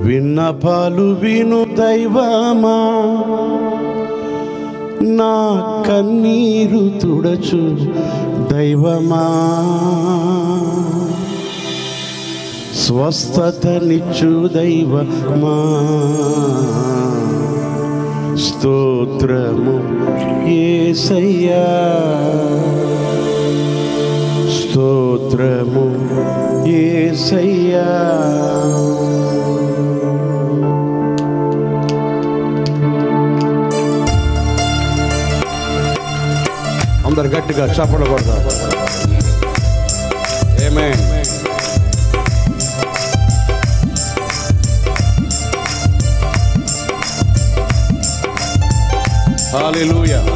విన్నపాలు విను దైవమా, నా కన్నీరు తుడచు దైవమా, స్వస్థతనిచ్చు దైవమా, స్తోత్రము యేసయ్యా, స్తోత్రము యేసయ్యా. అందరు గట్టిగా చప్పట్లు కొడతారు. ఆమేన్. హల్లెలూయా.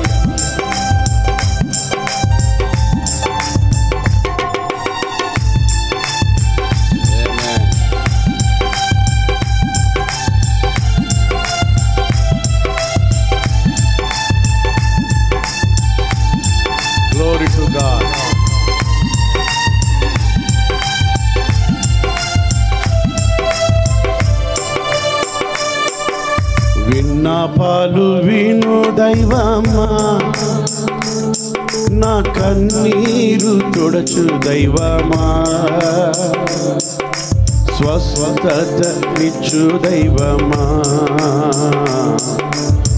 Glory to God. విన్నపాలు విను దైవమా, నా కన్నీరు తుడచు దైవమా, స్వస్థతనిచ్చు దైవమా,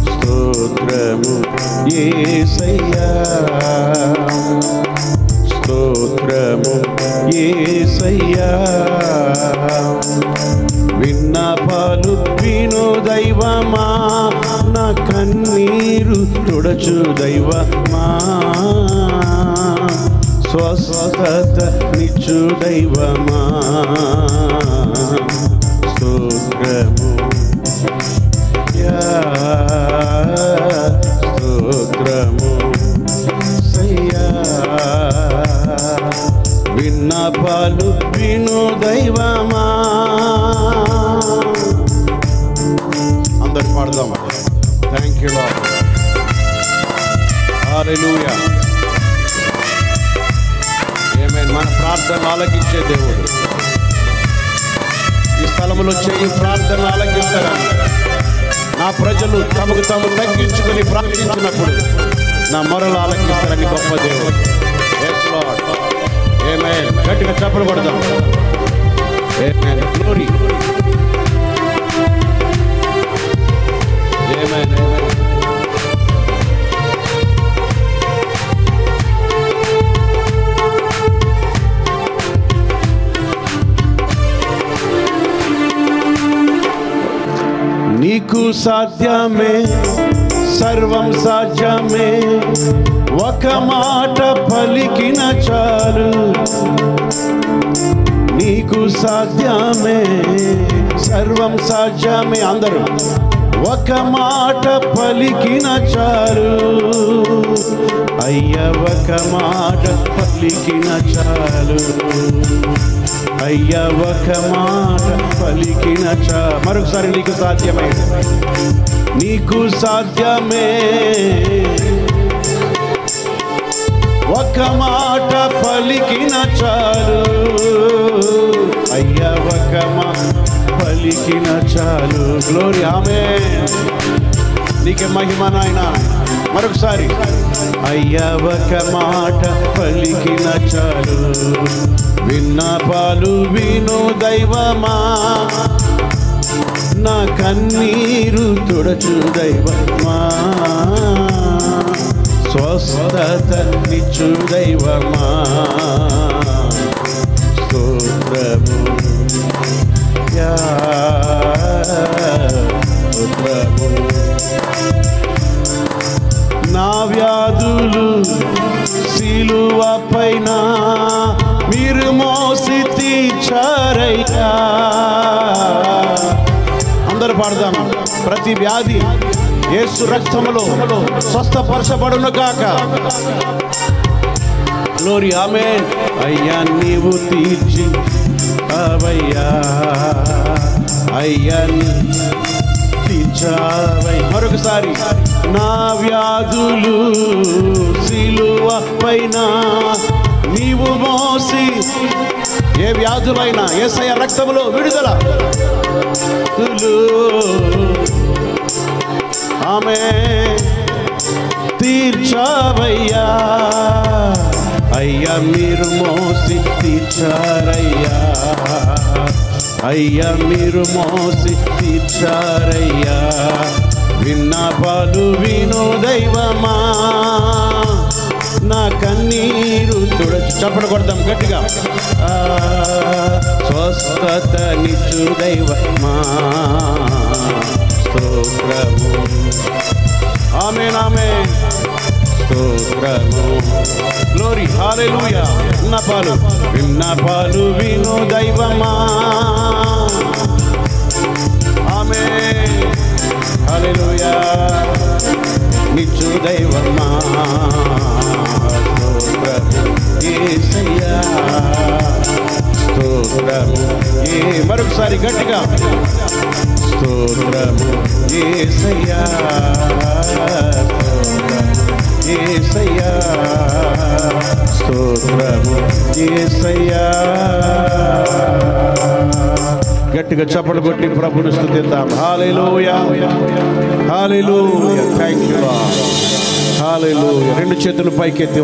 స్తోత్రము యేసయ్యా, స్తోత్రము యేసయ్యా. విన్నపాలు విను దైవమా, నా కన్నీరు తుడచు దైవమా, స్వస్థతనిచ్చు దైవమా, స్తోత్రము స్తోత్రము సయ్యా. విన్నపాలు విను దైవమా. అందరు పాడదాం. Thank you Lord. Hallelujah. Amen. మన ప్రార్థన ఆలకించే దేవుడు. ఈ స్థలంలో చేయి ప్రార్థన ఆలకిస్తారని నా ప్రజలు తమకు తాము తగ్గించుకొని ప్రార్థించినప్పుడు నా మొరలు ఆలకిస్తారని గొప్ప దేవుడు. yes lord. ఆమేన్. గట్టిగా చప్పట్లు కొడదాం. ఆమేన్. గ్లోరీ. ఆమేన్. ఆమేన్. నీకు సాధ్యమే, సర్వం సాధ్యమే, ఒక మాట పలికిన చాలు. నీకు సాధ్యమే, సర్వం సాధ్యమే. అందరూ ఒక మాట పలికిన చాలు. అయ్యా ఒక మాట పలికిన చాలు. అయ్యా ఒక మాట పలికిన చాలు. మరొకసారి నీకు సాధ్యమే, నీకు సాధ్యమే, ఒక మాట పలికిన చాలు. అయ్యా ఒక మాట పలికిన చాలు. గ్లోరీ. ఆమేన్. నీకే మహిమ నాయనా. మరొకసారి అయ్యా ఒక మాట పలికిన చాలు. విన్నపాలు విను దైవమా, నా కన్నీరు తుడచు దైవమా, స్వస్థతనిచ్చు దైవమా, స్తోత్రము స్తోత్రము. నా వ్యాధులు సిలువ పైన మీరు మోసి తీర్చారయ్యా. అందరూ పాడదాం. ప్రతి వ్యాధి యేసు రక్తములో స్వస్థపరచబడును గాక. గ్లోరీ. ఆమేన్. అయ్యా నీవు తీర్చి అవయ్యా, అయ్యా తీర్చావై. మరొకసారి నా వ్యాధులు సిలువ పైన నీవు మోసి, ఏ వ్యాధులైనా యేసయ్య రక్తములో విడుదల. ఆమె తీర్చావయ్యా, అయ్యా మీరు మోసి తీర్చారయ్యా, అయ్యా మీరు మోసి తీర్చారయ్యా. విన్నపాలు విను దైవమా, నా కన్నీరు తుడచు. చప్పట్లు కొడదాం గట్టిగా. స్వస్థత నిచ్చు దైవమా, స్తోత్రము. ఆమేన్ ఆమేన్, స్తోత్రము. గ్లోరీ, హల్లెలూయా. విన్నపాలు విను దైవమా, ఆమేన్, హల్లెలూయా. నిచ్చు దైవమా, స్తోత్రము యేసయ్యా, స్తోత్రము. మరొకసారి గట్టిగా, స్తోత్రము యేసయ్యా, యేసయ్యా, స్తోత్రము యేసయ్యా. గట్టిగా చప్పట్లు కొట్టి ప్రభుని స్తుతిద్దాం. హల్లెలూయా, హల్లెలూయా. Thank you lord. హల్లెలూయా. రెండు చేతులు పైకెత్తి